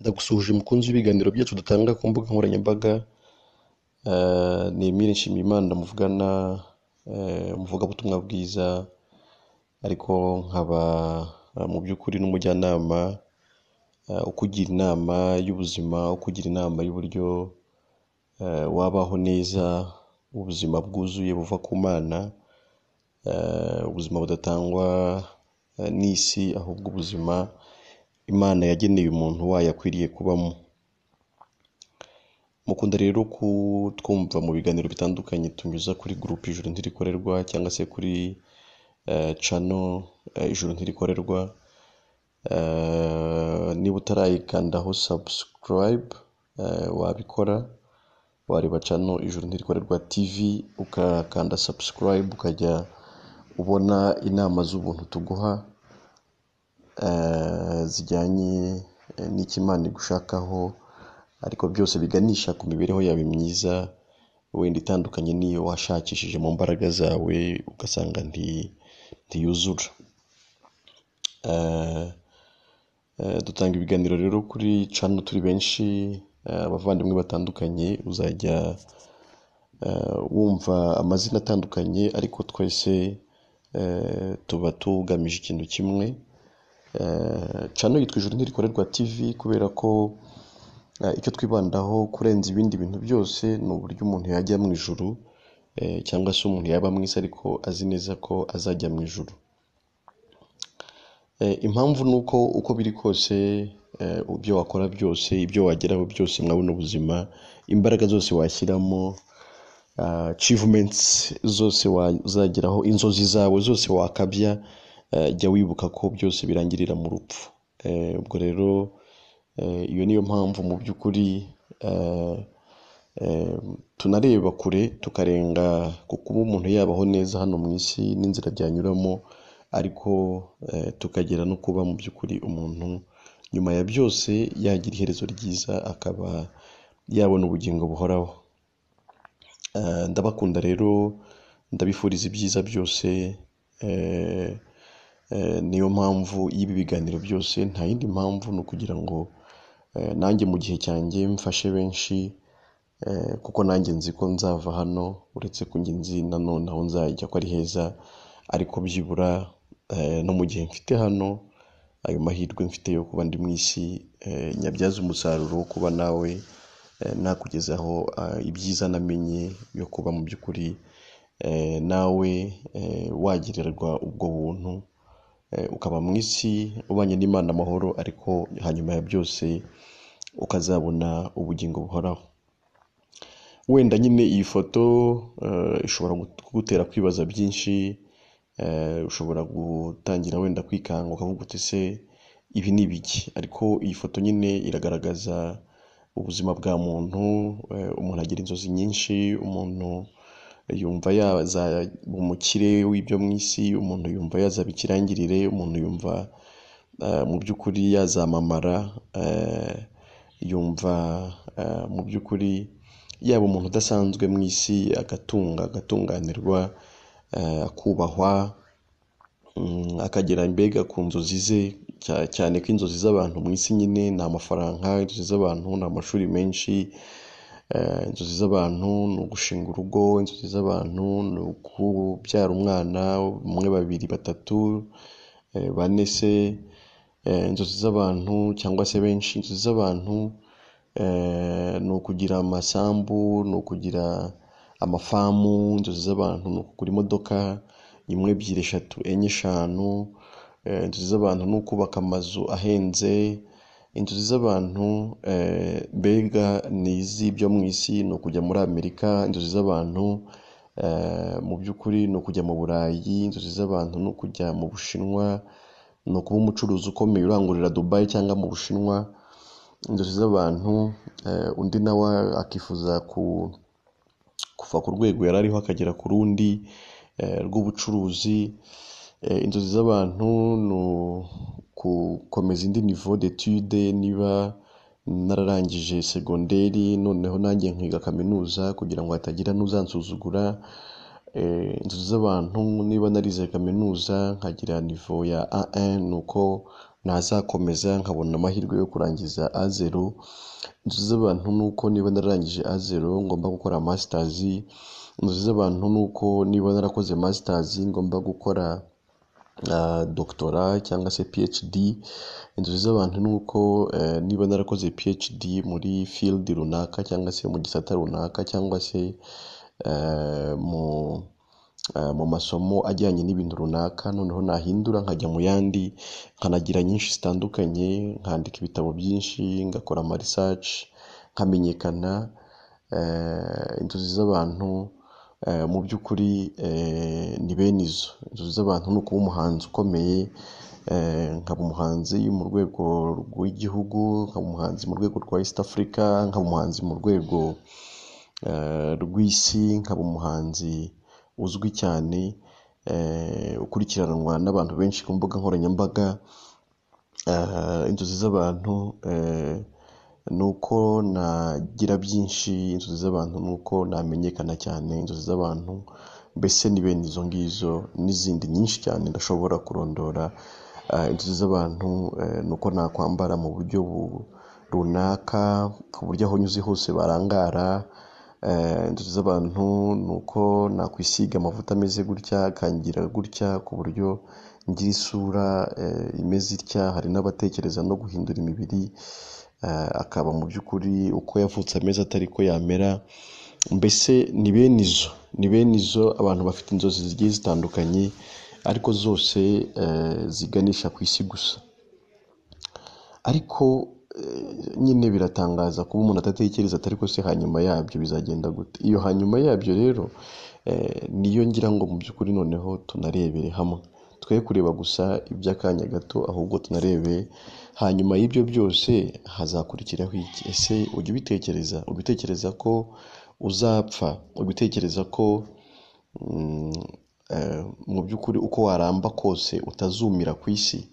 Ndagusuhuje mukunzi w'ibiganiro byacu dutanga ku mbuga nkoranyambaga. Ni Emile Nshimiyimana muvugana, umuvugabutumwa bwiza, ariko nkaba mu by'ukuri n'umujyanama ukugira inama y'ubuzima, ukugira inama y'uburyo wabaho neza, ubuzima bwuzuye buva ku Mana, ubuzima budatangwa n'isi, ahubwo ubuzima Imana yageneye umuntu wayo akwiriye kubamo. Mukunda rero kutwumva mu biganiro bitandukanye tunyuza kuri groupe IJURU NTIRIKORERWA cyangwa se kuri channel IJURU NTIRIKORERWA. Niba utarayikandaho subscribe, wabikora, wareba channel IJURU NTIRIKORERWA TV ukakanda subscribe, ukajya ubona inama z'ubuntu tuguha zijyanye n'ikimana igushakaho, ariko byose biganisha ku mibereho yawe myiza, wenda itandukanye n'iyo washakishije mu mbaraga zawe ugasanga ntiyuzura. Dutanga ibiganiro rero kuri channel turi benshi, abavandimwe batandukanye, uzajya wumva amazina atandukanye, ariko twese tuba tugamije ikintu kimwe. Channel yitwa IJURU NTIRIKORERWA TV kubera ko icyo twibandaho kurenza ibindi bintu byose ni uburyo umuntu yajya mu ijuru, cyangwa se umuntu yaba mu isi ariko azi neza ko azajya mu ijuru. Impamvu ni uko biri kose, ibyo wakora byose, ibyo wageraho byose mwabona ubuzima, imbaraga zose washyiramo, achievements zose wazageraho, inzozi zawe zose wakabya, jya wibuka ko byose birangirira mu rupfu. Ubwo rero iyo niyo mpamvu mu by'ukuri tunareba kure tukarenga ku kuba umuntu yabaho neza hano mu isi n'inzira byanyuramo, ariko tukagera no kuba mu by'ukuri umuntu nyuma ya byose yagira iherezo ryiza, akaba yabona ubugingo buhoraho. Ndabakunda rero, ndabifuriza ibyiza byose. Niyo mpamvu y'ibi biganiro byose, nta yindi mpamvu ni ukugira ngo nanjye mu gihe cyanjye mfashe benshi, kuko nanjye nzi ko nzava hano, uretse ko njye nzi nanone aho nzajya ko ari heza, ariko byibura no mu gihe mfite hano, ayo mahirwe mfite yo kuba ndi mu isi, nyabyaza umusaruro wo kuba nawe nakugezaho ibyiza namenye, yo kuba mu by'ukuri nawe wagirirwa ubwo buntu, ukaba mu isi ubanye n'Imana amahoro, ariko hanyuma ya byose ukazabona ubugingo buhoraho. Wenda nyine iyi foto ishobora kugutera kwibaza byinshi, ushobora gutangira wenda kwikanga ukavuga uti se ibi ni ibiki, ariko iyi foto nyine iragaragaza ubuzima bwa muntu. Umuntu agira inzozi nyinshi, umuntu yumva yaza umukire w'ibyo mu isi, umuntu yumva yazaba ikirangirire, umuntu yumva mu by'ukuri yazamamara, yumva mu by'ukuri yaba umuntu udasanzwe mu isi, agatunganirwa, akubahwa, akagera mbega ku nzozi ze, cyane ko inzozi z'abantu mu isi nyine ni amafaranga, inzozi z'abantu ni amashuri menshi, inzozi z'abantu ni ugushinga urugo, inzozi z'abantu ni ukubyara umwana umwe, babiri, batatu, bane se, inzozi z'abantu cyangwa se benshi, inzozi z'abantu ni ukugira amasambu, ni ukugira amafamu, inzozi z'abantu ni ukugura imodoka imwe, ebyiri, eshatu, enye, eshanu, inzozi z'abantu ni ukubaka amazu ahenze, inzozi z'abantu mbega ni iz'ibyo mu isi, ni ukujya muri Amerika, inzozi z'abantu mu by'ukuri ni ukujya mu Burayi, inzozi z'abantu ni ukujya mu Bushinwa, ni ukuba umucuruzi ukomeye urangurira Dubai cyangwa mu Bushinwa, inzozi z'abantu undi nawe akifuza kuva ku rwego yari ariho akagera ku rundi rw'ubucuruzi. Inzozi z'abantu ni gukomeza indi niveau d'étude, niba nararangije segonderi noneho nanjye nkiga kaminuza kugira ngo hatagira n'uzansuzugura. Inzozi z'abantu niba narize kaminuza nkagira niveau ya A1, nuko nazakomeza nkabona amahirwe yo kurangiza A0. Inzozi z'abantu nuko niba nararangije A0 ngomba gukora masters. Inzozi z'abantu nuko niba narakoze masters ngomba gukora doctora cyangwa se PhD. Inzozi z'abantu nuko niba narakoze PhD muri field runaka cyangwa se mu gisata runaka cyangwa se mu masomo ajyanye n'ibintu runaka, noneho nahindura nkajya mu yandi, nkanagira nyinshi zitandukanye, nkandika ibitabo byinshi, ngakora ama research, nkamenyekana. Inzozi z'abantu mu by'ukuri ni bene izo. Inzozi z'abantu ni ukuba umuhanzi ukomeye, nkaba umuhanzi mu rwego rw'igihugu, nkaba umuhanzi mu rwego rwa East Africa, nkaba umuhanzi mu rwego rw'isi, nkaba umuhanzi uzwi cyane, ukurikiranwa n'abantu benshi ku mbuga nkoranyambaga. Inzozi z'abantu nuko nagira byinshi. Inzozi z'abantu nuko namenyekana cyane. Inzozi z'abantu mbese ni bene izo ngizo n'izindi nyinshi cyane ndashobora kurondora. Inzozi z'abantu nuko nakwambara mu buryo runaka ku buryo aho nyuze hose barangara. Inzozi z'abantu nuko nakwisiga amavuta ameze gutya, akangira gutya ku buryo ngira isura imeze itya. Hari n'abatekereza no guhindura imibiri akaba mu by'ukuri uko yavutse ameze atari ko yamera. Mbese ni bene izo abantu bafite inzozi zigiye zitandukanye, ariko zose ziganisha ku isi gusa. Ariko nyine biratangaza kuba umuntu atatekereza atari ko se hanyuma yabyo bizagenda gute. Iyo hanyuma yabyo rero niyo ngira ngo mu by'ukuri noneho tunarebere hamwe, twe kureba gusa iby'akanya gato, ahubwo tunarebe hanyuma y'ibyo byose hazakurikiraho iki. Ese ujya ubitekereza ko uzapfa, ubitekereza ko mu by'ukuri uko waramba kose utazumira ku isi,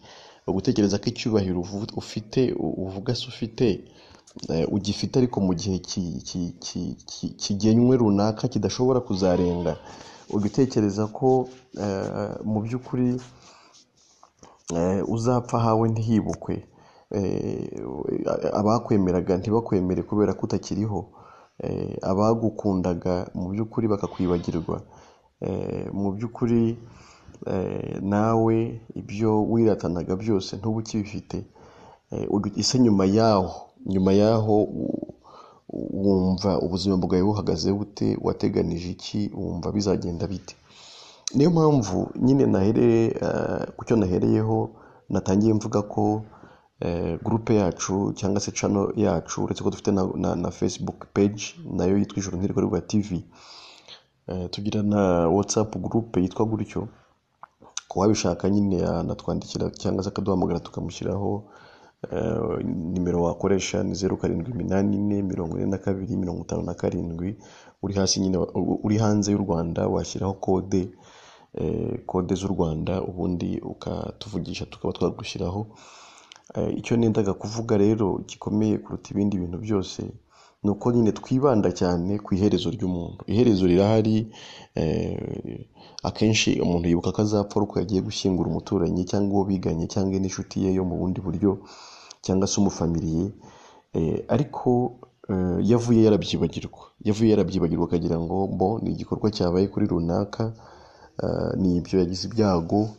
ugutekereza ko icyubahiro ufite uvuga se ufite ugifite ariko mu gihe kigenywe runaka kidashobora kuzarenga. Ugutekereza ko mu by'ukuri uzapfa hawe ntihibukwe, abakwemeraga ntibakwemere kubera ko utakiriho, abagukundaga mu by'ukuri bakakwibagirwa. Mu by'ukuri nawe ibyo wiratanaga byose ntubu ukibifite. Ese nyuma yaho wumva ubuzima bwawe buhagaze bute? Wateganije iki? Wumva bizagenda bite? Niyo mpamvu nyine kucyo nahereyeho natangiye mvuga ko groupe yacu cyangwa se channel yacu, uretse ko dufite na Facebook page nayo yitwa IJURU NTIRIKORERWA TV, tugira na WhatsApp group yitwa gutyo. Ko wabishaka nyine yanatwandikira cyangwa se akaduhamagara tukamushyiraho. Nimero wakoresha ni 0784425057. uri hasi nyine uri hanze y'u Rwanda washyiraho kode z'u Rwanda, ubundi ukatuvugisha tukaba twagushyiraho. Icyo nendaga kuvuga rero gikomeye kuruta ibindi bintu byose nuko nyine twibanda cyane ku iherezo ry'umuntu. Iherezo rirahari. Akenshi umuntu yibuka ko azapfa uko yagiye gushyingura umuturanyi cyangwa uwo biganye cyangwa n'inshuti ye yo mu bundi buryo cyangwa se umufamiliye, ariko yavuye yarabyibagirwa akagira ngo ni igikorwa cyabaye kuri runaka, ni ibyo yagize ibyago,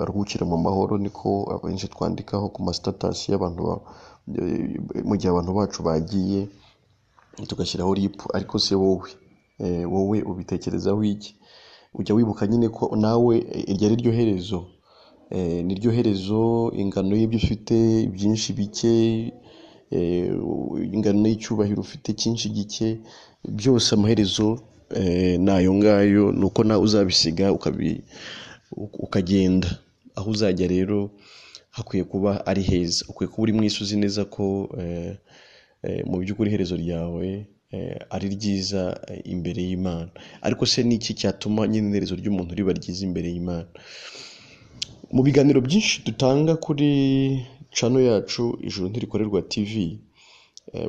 aruhukira mu mahoro. Niko abenshi twandikaho ku ma status y'abantu mu gihe abantu bacu bagiye, tugashyiraho RIP. Ariko se wowe ubitekerezaho iki? Ujya wibuka nyine ko nawe iryo ari ryo herezo, niryo herezo. Ingano y'ibyo ufite byinshi bike, ingano y'icyubahiro ufite cyinshi gike, byose amaherezo nayo ngayo, nuko nawe uzabisiga ukagenda. Aho uzajya rero hakwiye kuba ari heza. Ukwiye kuba uri mu isi uzi neza ko mu by'ukuri iherezo ryawe ari ryiza imbere y'Imana. Ariko se ni iki cyatuma nyine iherezo ry'umuntu riba ryiza imbere y'Imana? Mu biganiro byinshi dutanga kuri channel yacu IJURU NTIRIKORERWA TV,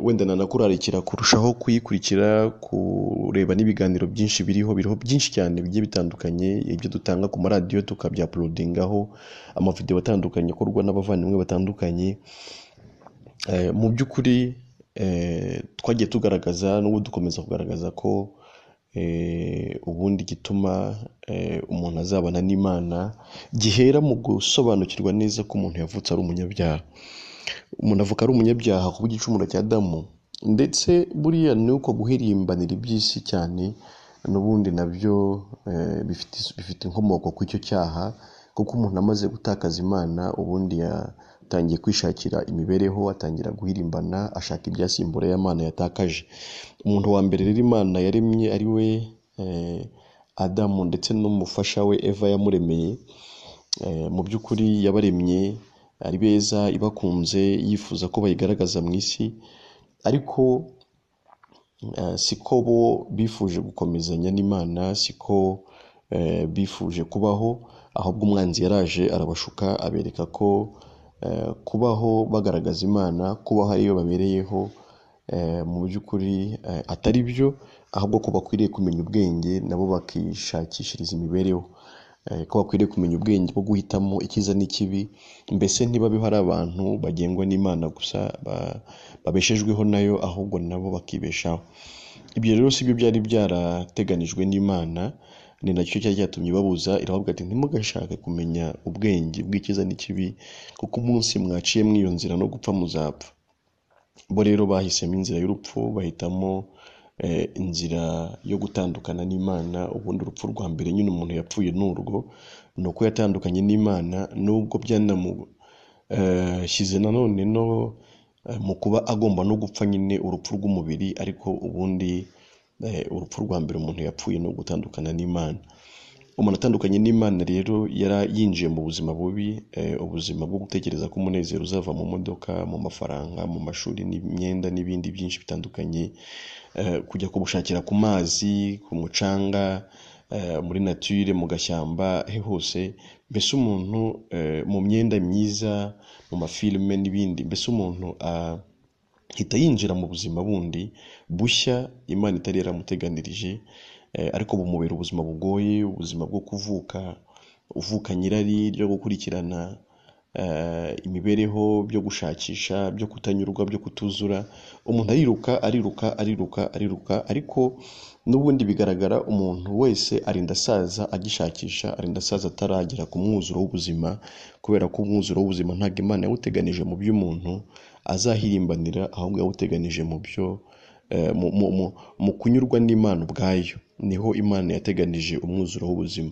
wenda nanakurarikira kurushaho kuyikurikira, kureba n'ibiganiro byinshi biriho byinshi cyane bigiye bitandukanye, ibyo dutanga ku maradiyo tukabyapulodingaho, amavideo atandukanye akorwa n'abavandimwe batandukanye. Mu by'ukuri twagiye tugaragaza n'ubu dukomeza kugaragaza ko ubundi gituma umuntu azabana n'Imana gihera mu gusobanukirwa neza ko umuntu yavutse ari umunyabyaha. Umuntu avuka ari umunyabyaha ku bw'igicumuro cya Adamu, ndetse buriya ni uko guhirimbanira iby'isi cyane n'ubundi nabyo bifite inkomoko ku icyo cyaha, kuko umuntu amaze gutakaza Imana ubundi yatangiye kwishakira imibereho, atangira guhirimbana, ashaka ibyasimbura y'Imana yatakaje. Umuntu wa mbere rero Imana yaremye ari we Adamu ndetse n'umufasha we Eva yamuremeye, mu by'ukuri yabaremye ari beza, ibakunze, yifuza ko bayigaragaza mu isi, ariko siko bo bifuje gukomezanya n'Imana, siko bifuje kubaho, ahubwo umwanzi yaraje arabashuka, abereka ko kubaho bagaragaza Imana, kubaho ariyo babereyeho, mu by'ukuri atari byo, ahubwo ko bakwiriye kumenya ubwenge nabo bakishakishiriza imibereho, ko bakwiriye kumenya ubwenge bwo guhitamo icyiza n'ikibi, mbese ntibabeho ari abantu bagengwa n'Imana gusa babeshejweho nayo, ahubwo nabo bakibeshaho. Ibyo rero si byo byari byarateganijwe n'Imana, ni nacyo cyari cyatumye babuza, iravuga ati ntimugashake kumenya ubwenge bw'icyiza n'ikibi, kuko umunsi mwaciye mw'iyo nzira no gupfa muzapfa. Bo rero bahisemo inzira y'urupfu, bahitamo inzira yo gutandukana n'Imana. Ubundi urupfu rwa mbere nyine umuntu yapfuye n'urwo, ni uko yatandukanye n'Imana, nubwo byanamushyize nanone no mu kuba agomba no gupfa nyine urupfu rw'umubiri, ariko ubundi urupfu rwa mbere umuntu yapfuye no gutandukana n'Imana. Umuntu atandukanye n'Imana rero yinjiye mu buzima bubi, ubuzima bwo gutekereza ko umunezero uzava mu modoka, mu mafaranga, mu mashuri n'imyenda n'ibindi byinshi bitandukanye, kujya kubushakira ku mazi, ku mucanga, muri nature, mu gashyamba, hose. Mbese umuntu mu myenda myiza, mu mafilime n'ibindi, mbese umuntu ahita yinjira mu buzima bundi bushya Imana itari yaramuteganirije, ariko bumubera ubuzima bugoye, ubuzima bwo uvuka nyirari ryo gukurikirana imibereho, byo gushakisha, byo kutanyurwa, byo kutuzura. Umuntu ariruka, ariko n'ubundi bigaragara umuntu wese arinda asaza agishakisha, arinda asaza ataragera ku mwuzuro w'ubuzima, kubera ko umwuzuro w'ubuzima ntabwo Imana yawuteganije mu by'umuntu azahirimbanira, ahubwo yawuteganije mu byo mu kunyurwa n'Imana ubwayo, niho Imana yateganije umwuzuro w'ubuzima.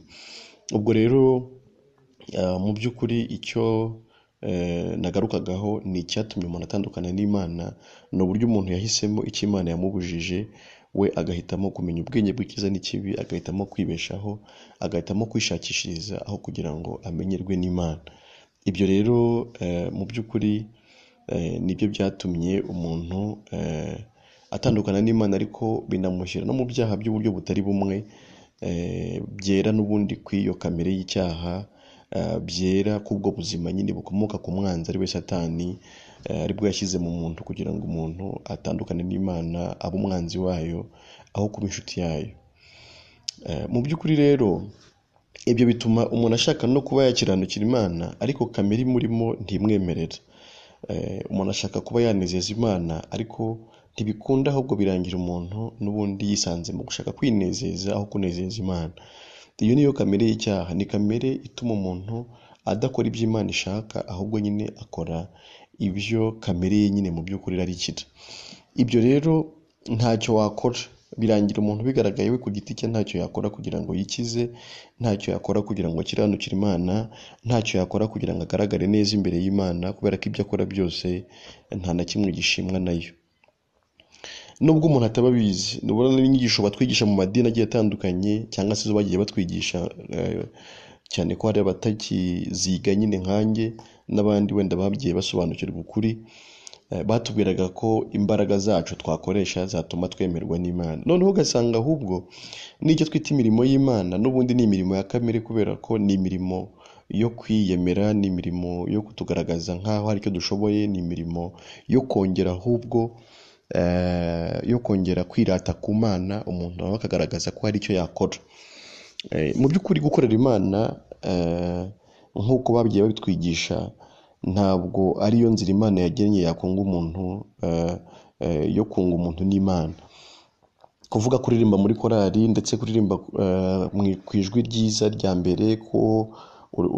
Ubwo rero mu by'ukuri icyo nagarukagaho ni icyatumye umuntu atandukana n'Imana, ni uburyo umuntu yahisemo icyo Imana yamubujije, we agahitamo kumenya ubwenge bw'icyiza n'ikibi, agahitamo kwibeshaho, agahitamo kwishakishiriza aho kugira ngo amenyerwe n'Imana. Ibyo rero mu by'ukuri nibyo byatumye umuntu atandukana n'Imana, ariko binamushyira no mu byaha by'uburyo butari bumwe, byera n'ubundi kw'iyo kamere y'icyaha, byera kubwo buzima nyine bukomoka ku mwanzi ari we Satani, aribwo yashyize mu muntu kugira ngo umuntu atandukane n'Imana, abe umwanzi wayo aho kuba inshuti yayo. Mu by'ukuri rero ibyo bituma umuntu ashaka no kuba yakiranukira Imana, ariko kamere imurimo ntimwemerera. Umuntu ashaka kuba yanezeza Imana, ariko ntibikunda, ahubwo birangira umuntu n'ubundi yisanze mu gushaka kwinezeza aho kunezeza Imana. Iyo niyo kamere y'icyaha, ni kamere ituma umuntu adakora ibyo Imana ishaka, ahubwo nyine akora ibyo kamere ye nyine mu by'ukuri irarikira. Ibyo rero ntacyo wakora, birangira umuntu bigaragaye we ku giti cye ntacyo yakora kugira ngo yikize, ntacyo yakora kugira ngo akiranukire Imana, ntacyo yakora kugira ngo agaragare neza imbere y'Imana, kubera ko ibyo akora byose nta na kimwe gishimwa nayo. Nubwo umuntu ataba abizi, nubona n'inyigisho batwigisha mu madini agiye atandukanye, cyangwa se zo bagiye batwigisha, cyane ko hari abatakiziga nyine nkanjye n'abandi wenda bagiye basobanukirwa ukuri, batubwiraga ko imbaraga zacu twakoresha zatuma twemerwa n'Imana. Noneho ugasanga ahubwo n'icyo twita imirimo y'Imana n'ubundi ni imirimo ya kamere, kubera ko ni imirimo yo kwiyemera, ni imirimo yo kutugaragaza nk'aho hari icyo dushoboye, ni imirimo yo kongera ahubwo yo kongera kwirata ku Mana, umuntu nawe akagaragaza ko hari icyo yakora. Mu by'ukuri gukorera Imana nk'uko bagiye babitwigisha, ntabwo ariyo nzira Imana yagennye yakunga umuntu, yo kunga umuntu n'Imana. Kuvuga kuririmba muri korali ndetse kuririmba ku ijwi ryiza rya mbere, ko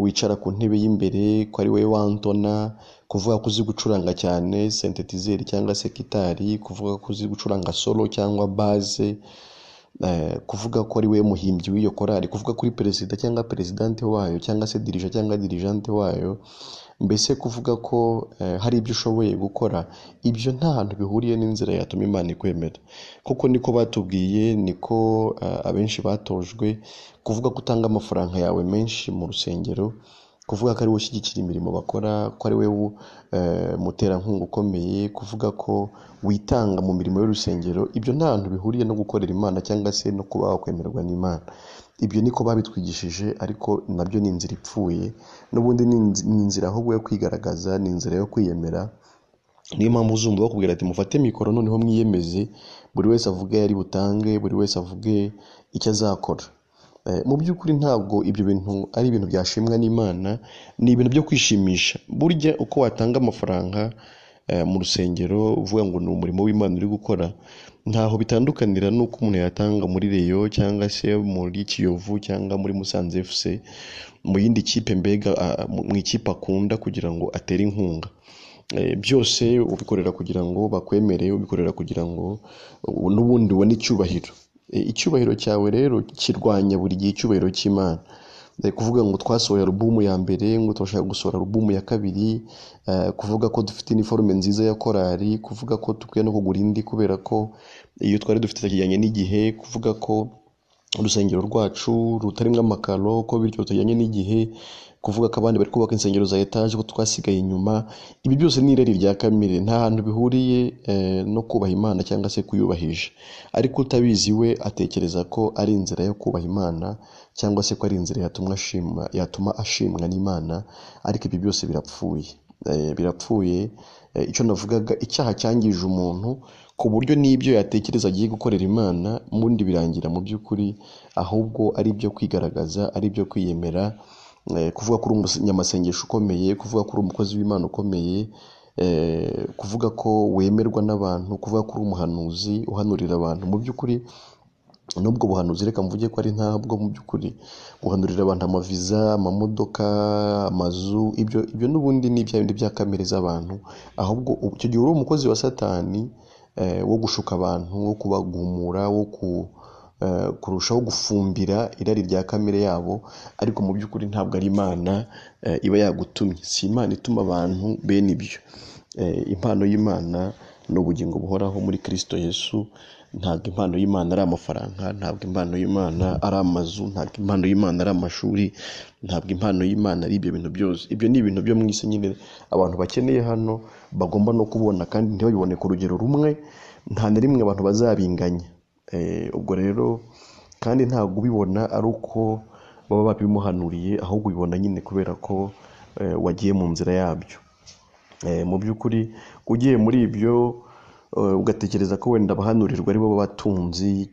wicara ku ntebe y'imbere, ko ari wowe wantona, kuvuga ko uzi gucuranga cyane synthetizer cyangwa se gitari, kuvuga ko uzi gucuranga solo cyangwa base, kuvuga ko ari wowe muhimbyi w'iyo korali, kuvuga kuri perezida cyangwa presidente wayo cyangwa se dirija cyangwa dirijante wayo, mbese kuvuga ko hari ibyo ushoboye gukora, ibyo nta hantu bihuriye n'inzira yatuma Imana ikwemera. Kuko niko batubwiye, niko abenshi batojwe, kuvuga ko utanga amafaranga yawe menshi mu rusengero, kuvuga ko ari wowe ushyigikira imirimo bakora, ko ari wowe muterankunga ukomeye, kuvuga ko witanga mu mirimo y'urusengero, ibyo nta hantu bihuriye no gukorera Imana cyangwa se no kuba wakwemerwa n'Imana. Ibyo niko babitwigishije, ariko nabyo ni inzira ipfuye. N'ubundi ni inzira ahubwo yo kwigaragaza, ni inzira yo kwiyemera. Niyo mpamvu uzumva bakubwira ati mufate mikoro noneho mwiyemeze, buri wese avuge yari butange, buri wese avuge icyo azakora. Mu by'ukuri ntabwo ibyo bintu ari ibintu byashimwa n'Imana, ni ibintu byo kwishimisha. Burya uko watanga amafaranga mu rusengero uvuga ngo ni umurimo w'Imana uri gukora, ntaho bitandukanira n'uko umuntu yatanga muri Reyo cyangwa se muri Kiyovu cyangwa muri Musanze FC, mu yindi kipe, mbega mu ikipe akunda kugira ngo atere inkunga. Byose ubikorera kugira ngo bakwemere, ubikorera kugira ngo n'ubundi ubone icyubahiro. Icyubahiro cyawe rero kirwanya buri gihe icyubahiro cy'Imana. Kuvuga ngo twasohoye alubumu ya mbere, ngo turashaka gusohora alubumu ya kabiri, kuvuga ko dufite iniforume nziza ya korali, kuvuga ko dukwiye no kugura indi kubera ko iyo twari dufite kijyanye n'igihe, kuvuga ko urusengero rwacu rutarimo amakaro, ko bityo tujyanye n'igihe, kuvuga ko abandi bari kubaka insengero za etaje ko twasigaye inyuma. Ibi byose ni irari rya kamere, nta hantu bihuriye no kubaha Imana cyangwa se kuyubahisha. Ariko utabizi we atekereza ko ari inzira yo kubaha Imana cyangwa se ko ari inzira yatuma ashimwa n'Imana, ariko ibi byose birapfuye. Birapfuye. Icyo navugaga, icyaha cyangije umuntu ku buryo n'ibyo yatekereza agiye gukorera Imana mundi birangira mu by'ukuri ahubwo ari byo kwigaragaza, ari byo kwiyemera, kuvuga ko uri umunyamasengesho ukomeye, kuvuga ko uri umukozi w'Imana ukomeye, kuvuga ko wemerwa n'abantu, kuvuga ko uri umuhanuzi uhanurira abantu. Mu by'ukuri nubwo buhanuzi reka mvuge ko ari ntabwo, mu by'ukuri guhanurira abantu amaviza, amamodoka, amazu, ibyo n'ubundi ni ibya bindi bya kamere z'abantu. Ahubwo icyo gihe uri umukozi wa Satani, wo gushuka abantu, wo kubagumura, wo kurushaho gufumbira irari rya kamere yabo. Ariko mu by'ukuri ntabwo ari Imana iba yagutumye, si Imana ituma abantu bene ibyo. Impano y'Imana ni ubugingo buhoraho muri Kristo Yesu. Ntabwo impano y'Imana ari amafaranga, ntabwo impano y'Imana ari amazu, ntabwo impano y'Imana ari amashuri, ntabwo impano y'Imana ari ibyo bintu byose. Ibyo ni ibintu byo mu isi nyine abantu bakeneye hano bagomba no kubona, kandi ntibabibone ku rugero rumwe, nta na rimwe abantu bazabinganya. Ubwo rero kandi ntabwo ubibona ari uko baba babimuhanuriye, ahubwo ubibona nyine kubera ko wagiye mu nzira yabyo. Mu by'ukuri ugiye muri ibyo ugatekereza ko wenda abahanurirwa ari bo batunzi,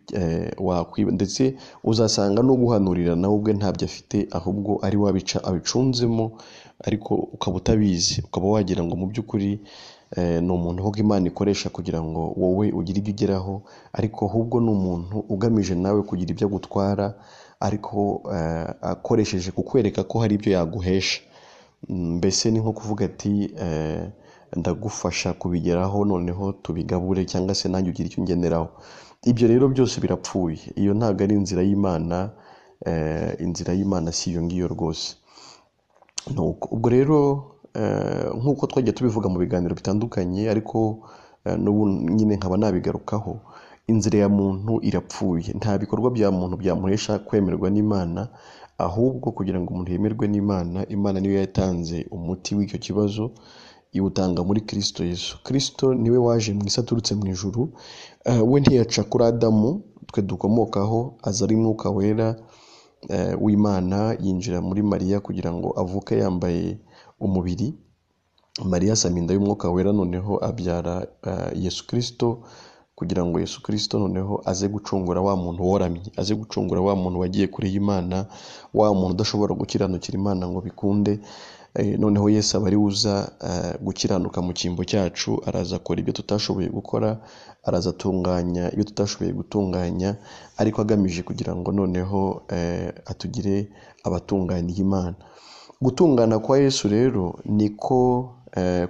wakwiba, ndetse uzasanga no guhanurira nawe ubwe ntabyo afite, ahubwo ari we abicunzemo, ariko ukaba utabizi, ukaba wagira ngo mu by'ukuri ni umuntu ahubwo Imana ikoresha kugira ngo wowe ugire ibyo ugeraho, ariko ahubwo ni umuntu ugamije nawe kugira ibyo agutwara, ariko akoresheje kukwereka ko hari ibyo yaguhesha. Mbese ni nko kuvuga ati ndagufasha kubigeraho, noneho tubigabure, cyangwa se nanjye ugira icyo ungeneraho. Ibyo rero byose birapfuye. Iyo ntabwo ari inzira y'Imana. Inzira y'Imana si iyo ngiyo rwose. Ubwo rero nk'uko twagiye tubivuga mu biganiro bitandukanye, ariko n'ubu nyine nkaba nabigarukaho, inzira ya muntu irapfuye. Nta bikorwa bya muntu byamuhesha kwemerwa n'Imana, ahubwo kugira ngo umuntu yemerwe n'Imana, Imana niyo yatanze umuti w'icyo kibazo, iwutanga muri Kristo Yesu. Kristo niwe waje mu isi aturutse mu ijuru. We ntiyaca kuri Adamu twe dukomokaho, aza ari Mwuka Wera, w'Imana yinjira muri Mariya kugira ngo avuke yambaye umubiri. Mariya asama inda y'umwuka wera, noneho abyara Yesu Kristo, kugira ngo Yesu Kristo noneho aze gucungura wa muntu woramye, aze gucungura wa muntu wagiye kure y'Imana, wa muntu udashobora gukiranukira Imana ngo bikunde. Noneho Yesu aba ari uza gukiranuka mu cyimbo cyacu, araza akora ibyo tutashoboye gukora, araza atunganya ibyo tutashoboye gutunganya, ariko agamije kugira ngo noneho atugire abatunganiye Imana. Gutungana kwa Yesu rero niko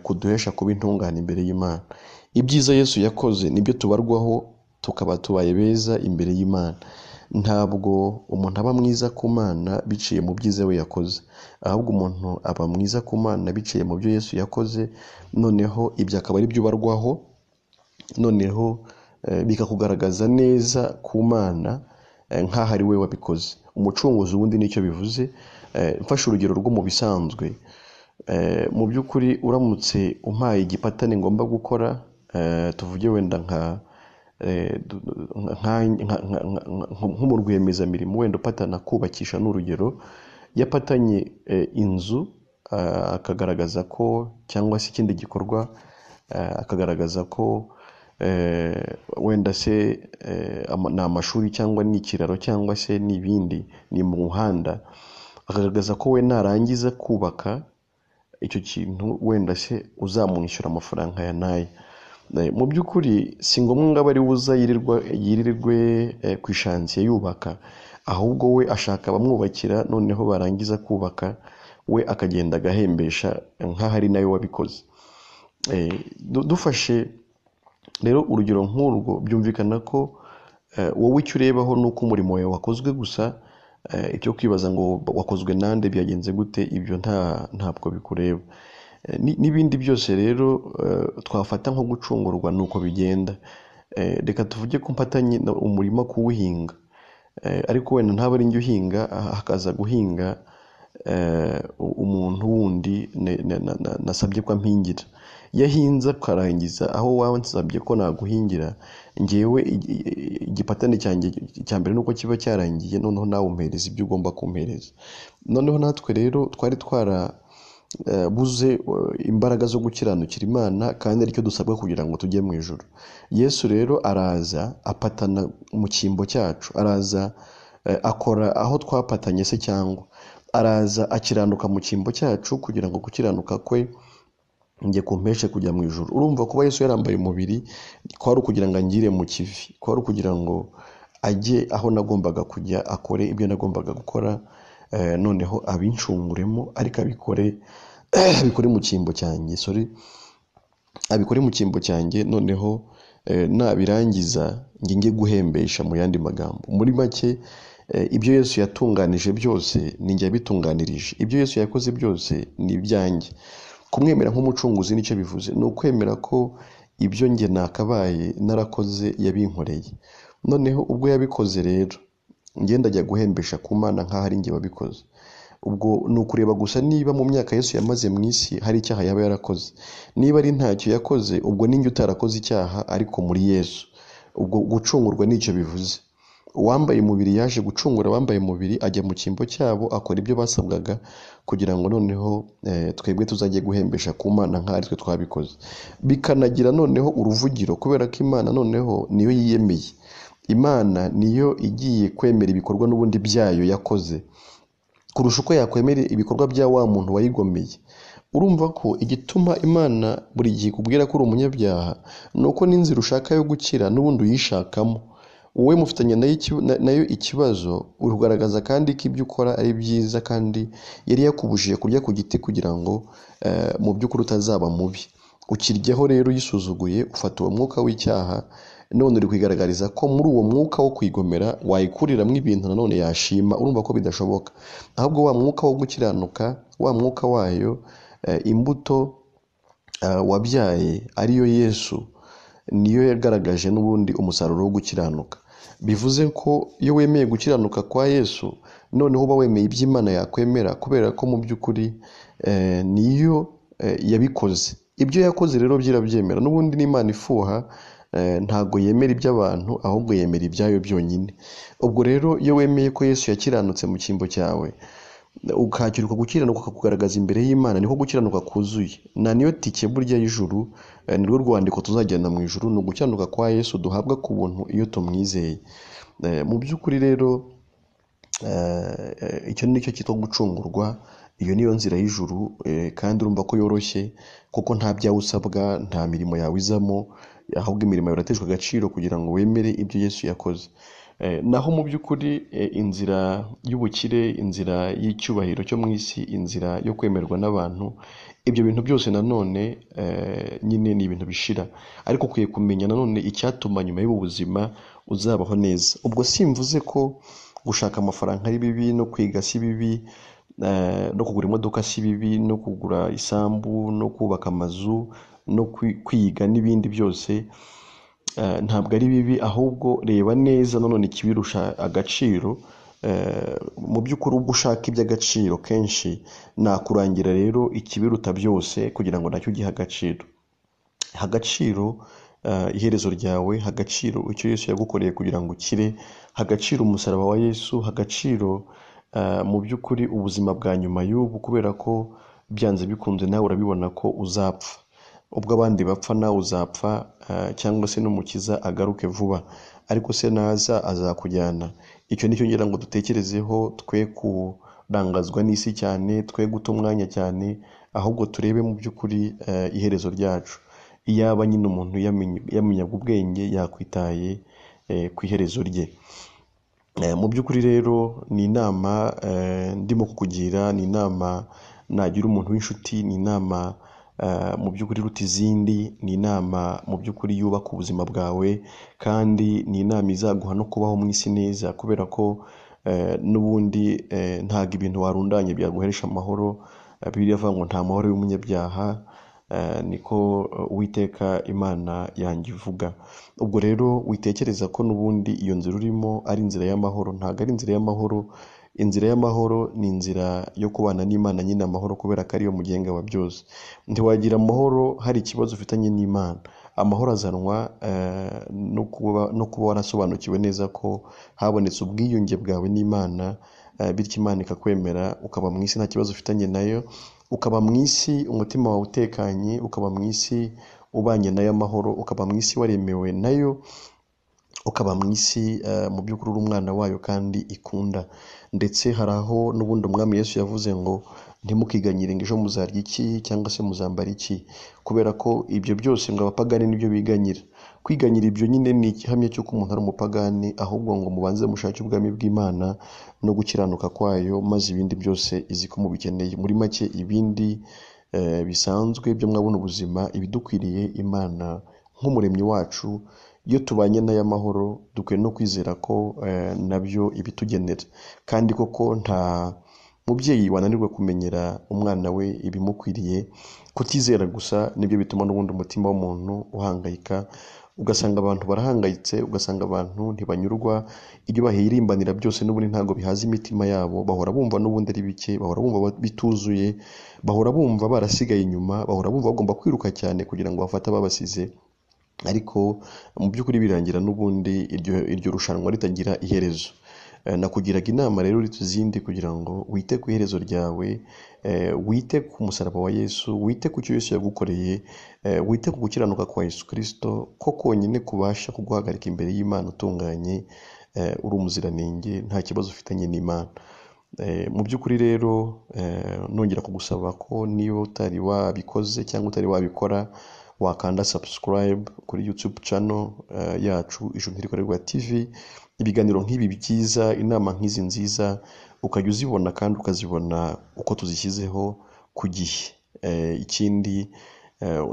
kuduhesha kuba intungane imbere y'Imana. Ibyiza Yesu yakoze nibyo tubarwaho, tukaba tubaye beza imbere y'Imana. Ntabwo umuntu aba mwiza ku Mana biciye mu byiza we yakoze, ahubwo umuntu aba mwiza ku Mana biciye mu byo Yesu yakoze, noneho ibyo akaba ari byo ubarwaho, noneho bikakugaragaza neza ku Mana nk'aho ari we wabikoze. Umucunguzi ubundi nicyo bivuze. Mfashe urugero rwo mu bisanzwe, mu by'ukuri uramutse umpaye igipatane ngomba gukora, tuvuge wenda nk'umurwiyemezamirimo wenda upatana kubakisha n'urugero, yapatanye inzu akagaragaza ko, cyangwa se ikindi gikorwa akagaragaza ko wenda se ni amashuri cyangwa ni ikiraro cyangwa se n'ibindi, ni mu muhanda, akagaragaza ko we narangiza kubaka icyo kintu wenda se uzamwishyura amafaranga ya nayo. Mu by'ukuri si ngombwa ngo abe ari uza yirirwe ku ishansiye yubaka, ahubwo we ashaka abamwubakira, noneho barangiza kubaka we akagenda agahembesha nk'aho ari nayo wabikoze. Dufashe rero urugero nk'urwo, byumvikana ko wowe icyo urebaho ni uko umurimo wawe wakozwe gusa. Icyo kwibaza ngo wakozwe nande, byagenze gute, ibyo ntabwo bikureba. N'ibindi byose rero twafata nko gucungurwa nuko bigenda. Reka tuvuge ko mpatanye umurimo kuwuhinga, ariko wenda ntabwo ari njye uhinga, hakaza guhinga umuntu wundi nasabye ko ampingira. Yahinze akarangiza, aho wansabye ko naguhingira, ngewe igipatane cyanjye cya mbere nuko kiba cyarangiye, noneho nawe umpereza ibyo ugomba kumpereza. Noneho natwe rero twari twarabuze imbaraga zo gukiranukira Imana, kandi aricyo dusabwa kugira ngo tujye mu ijuru. Yesu rero araza apatana mu cyimbo cyacu, araza akora aho twapatanye se, cyangwa araza akiranuka mu cyimbo cyacu kugira ngo gukiranuka kwe njye kumpeshe kujya mu ijuru. Urumva kuba Yesu yarambaye umubiri kwari ukugira ngo angire mu kivi, kwari ukugira ngo ajye aho nagombaga kujya, akore ibyo nagombaga gukora, noneho abincunguremo, ariko abikore mu cyimbo cyanjye, abikore mu cyimbo cyanjye, noneho nabirangiza njye guhembesha. Mu yandi magambo, muri make, ibyo Yesu yatunganije byose ni njye abitunganirije, ibyo Yesu yakoze byose ni ibyanjye. Kumwemera nk'umucunguzi nicyo bivuze, ni ukwemera ko ibyo njye nakabaye narakoze yabinkoreye. Noneho ubwo yabikoze rero, njye ndajya guhembesha ku Mana nk'aho ari njye wabikoze. Ubwo ni ukureba gusa niba mu myaka Yesu yamaze mu isi hari icyaha yaba yarakoze. Niba ari ntacyo yakoze, ubwo ni njye utarakoze icyaha, ariko muri Yesu. Ubwo gucungurwa nicyo bivuze. Uwambaye umubiri yaje gucungura abambaye umubiri, ajya mu cyimbo cyabo, akora ibyo basabwaga kugira ngo noneho twebwe tuzajye guhembesha ku Mana nk'aho twe twabikoze. Bikanagira noneho uruvugiro, kubera ko Imana noneho niyo yiyemeye. Imana niyo igiye kwemera ibikorwa n'ubundi byayo yakoze, kurusha uko yakwemera ibikorwa bya wa muntu wayigomeye. Urumva ko igituma Imana buri gihe ikubwira ko uri umunyabyaha, ni uko n'inzira ushaka yo gukira n'ubundi uyishakamo. Wowe mufitanye nayo ikibazo, urugaragaza kandi ko ibyo ukora ari byiza, kandi yari yakubujije kurya ku giti kugira ngo mu by'ukuri utazaba mubi. Ukiryaho rero uyisuzuguye, ufata uwo mwuka w'icyaha, none uri kwigaragariza ko muri uwo mwuka wo kwigomera wayikuriramo ibintu nanone yashima. Urumva ko bidashoboka, ahubwo wa mwuka wo gukiranuka, wa mwuka wayo, imbuto wabyaye ariyo Yesu, niyo yagaragaje n'ubundi umusaruro wo gukiranuka. Bivuze ko iyo wemeye gukiranuka kwa Yesu, noneho uba wemeye iby'Imana yakwemera, kubera ko mu by'ukuri niyo yabikoze. Ibyo yakoze rero byirabyemera. N'ubundi n'Imana ifuha, ntago yemera iby'abantu ahubwo yemera ibyayo byonyine. Ubwo rero iyo wemeye ko Yesu yakiranutse mu cyimbo cyawe ukakirwa gukiranuka kugaragaza imbere y'Imana, niko gukiranuka kuzuye. Na niyo tike burya y'ijuru, nirwo rwandiko tuzagenda mu ijuru, ni ugukiranuka kwa Yesu duhabwa ku buntu iyo tumwizeye. Mu by'ukuri rero icyo nicyo cyitwa gucungurwa. Iyo niyo nzira y'ijuru, kandi urumva ko yoroshye kuko nta byawe usabwa, nta mirimo yawe izamo, ahubwo imirimo yawe irateshwa agaciro kugira ngo wemere ibyo Yesu yakoze. Naho mu by'ukuri inzira y'ubukire, inzira y'icyubahiro cyo mu isi, inzira yo kwemerwa n'abantu, ibyo bintu byose nanone nyine ni ibintu bishira, ariko ukwiye kumenya nanone icyatuma nyuma y'ubu buzima uzabaho neza. Ubwo simvuze ko gushaka amafaranga ari bibi, no kwiga si bibi, no kugura imodoka si bibi, no kugura isambu, no kubaka amazu, no kwiga n'ibindi byose ntabwo ari bibi, ahubwo reba neza nanone ikibirusha agaciro. Mu by'ukuri ubwo ushaka iby'agaciro kenshi nakurangira rero ikibiruta byose kugira ngo nacyo ugihe agaciro. Agaciro iherezo ryawe, agaciro icyo Yesu yagukoreye kugira ngo ukire, agaciro umusaraba wa Yesu, agaciro mu by'ukuri ubuzima bwa nyuma y'ubu, kubera ko byanze bikunze nawe urabibona ko uzapfa. Ubwo abandi bapfa nawe uzapfa, cyangwa se n'umukiza agaruke vuba, ariko se naza azakujyana. Icyo nicyo ngira ngo dutekerezeho, twe kurangazwa n'isi cyane, twe guta umwanya cyane, ahubwo turebe mu by'ukuri iherezo ryacu. Iyaba nyine umuntu yamenyaga ubwenge yakwitaye ku iherezo rye. Mu by'ukuri rero ni inama ndimo kukugira, ni inama nagira umuntu w'inshuti, ni inama mu by'ukuri iruta izindi, ni inama mu by'ukuri yubaka ubuzima bwawe, kandi ni inama izaguha no kubaho mu isi neza, kubera ko n'ubundi ntabwo ibintu warundanye byaguheresha amahoro. Bibiliya ivuga ngo nta mahoro y'umunyabyaha, niko Uwiteka Imana yanjye ivuga. Ubwo rero witekereza ko n'ubundi iyo nzira urimo ari inzira y'amahoro. Ntabwo ari inzira y'amahoro. Inzira y'amahoro ni inzira yo kubana n'Imana nyine amahoro, kubera ko ariyo mugenga wa byose. Ntiwagira amahoro hari ikibazo ufitanye n'Imana. Amahoro azanwa no kuba warasobanukiwe neza ko habonetse ubwiyunge bwawe n'Imana, bityo Imana ikakwemera, ukaba mu isi nta kibazo ufitanye nayo, ukaba mu isi umutima wawe utekanye, ukaba mu isi ubanye nayo amahoro, ukaba mu isi waremewe nayo, ukaba mu isi mu by'ukuri uri umwana wayo kandi ikunda. Ndetse hari aho n'ubundi umwami Yesu yavuze ngo ntimukiganyire ngo ejo muzarya iki cyangwa se muzambara iki, kubera ko ibyo byose ngo abapagani nibyo biganyira. Kwiganyira ibyo nyine ni igihamya cy'uko umuntu ari umupagani, ahubwo ngo mubanze mushake ubwami bw'Imana no gukiranuka kwayo, maze ibindi byose izi ko mubikeneye. Muri make ibindi bisanzwe byo mwabona ubuzima, ibidukwiriye Imana nk'umuremyi wacu, iyo tubanye nayo amahoro dukwiye no kwizera ko nabyo ibitugenera. Kandi koko nta mubyeyi wananirwa kumenyera umwana we ibimukwiriye. Kutizera gusa nibyo bituma n'ubundi umutima w'umuntu uhangayika, ugasanga abantu barahangayitse, ugasanga abantu ntibanyurwa, ibyo bahirimbanira byose n'ubundi ntabwo bihaza imitima yabo, bahora bumva n'ubundi ari bike, bahora bumva bituzuye, bahora bumva barasigaye inyuma, bahora bumva bagomba kwiruka cyane kugira ngo bafate ababasize. Ariko mu by'ukuri birangira n'ubundi iryo rushanwa ritagira iherezo. Nakugiraga inama rero uri tuzindi kugira ngo wite ku iherezo ryawe, wite ku musaraba wa Yesu, wite ku cyo Yesu yagukoreye, wite ku gukiranuka kwa Yesu Kristo, ko konyine kubasha kuguhagarika imbere y'Imana utunganye, uri umuziranenge, nta kibazo ufitanye n'Imana. Mu by'ukuri rero nongera kugusaba ko niba utari wabikoze cyangwa utari wabikora, wakanda subscribe kuri YouTube channel yacu IJURU TV. Ibiganiro nk'ibi byiza, inama nk'izi nziza ukajya uzibona kandi ukazibona uko tuzishyizeho ku gihe. Ikindi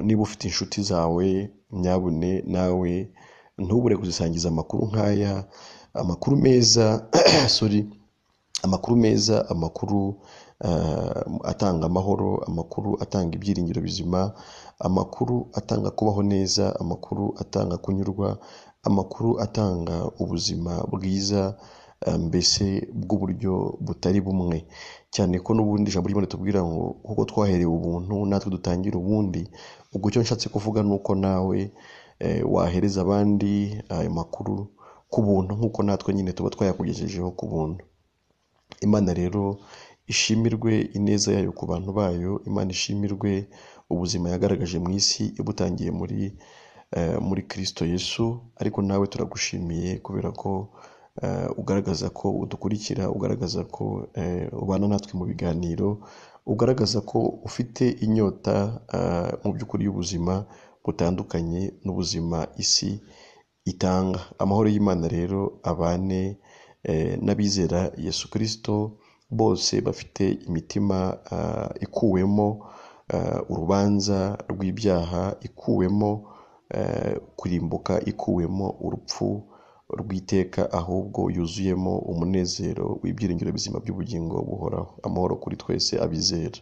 niba ufite inshuti zawe, nyabune nawe ntubure kuzisangiza amakuru nk'aya, amakuru meza amakuru meza, amakuru atanga amahoro, amakuru atanga ibyiringiro bizima, amakuru atanga kubaho neza, amakuru atanga kunyurwa, amakuru atanga ubuzima bwiza, mbese bw'uburyo butari bumwe. Cyane ko n'ubundi ijambo ry'Imana tubwira ngo kuko twaherewe ubuntu natwe dutangira ubundi. Ubwo icyo nshatse kuvuga nuko nawe wahereza abandi ayo makuru ku buntu nk'uko natwe nyine tuba twayakugejejeho ku buntu. Imana rero ishimirwe ineza yayo ku bantu bayo. Imana ishimirwe ubuzima yagaragaje mu isi ibutangiye muri Kristo Yesu. Ariko nawe turagushimiye kubera ko ugaragaza ko udukurikira, ugaragaza ko ubana natwe mu biganiro, ugaragaza ko ufite inyota mu by'ukuri y'ubuzima butandukanye n'ubuzima isi itanga. Amahoro y'Imana rero abane n'abizera Yesu Kristo bose bafite imitima ikuwemo urubanza rw'ibyaha, ikuwemo kurimbuka, ikuwemo urupfu rw'iteka, ahubwo yuzuyemo umunezero w'ibyiringiro bizima by'ubugingo buhoraho. Amahoro kuri twese abizera.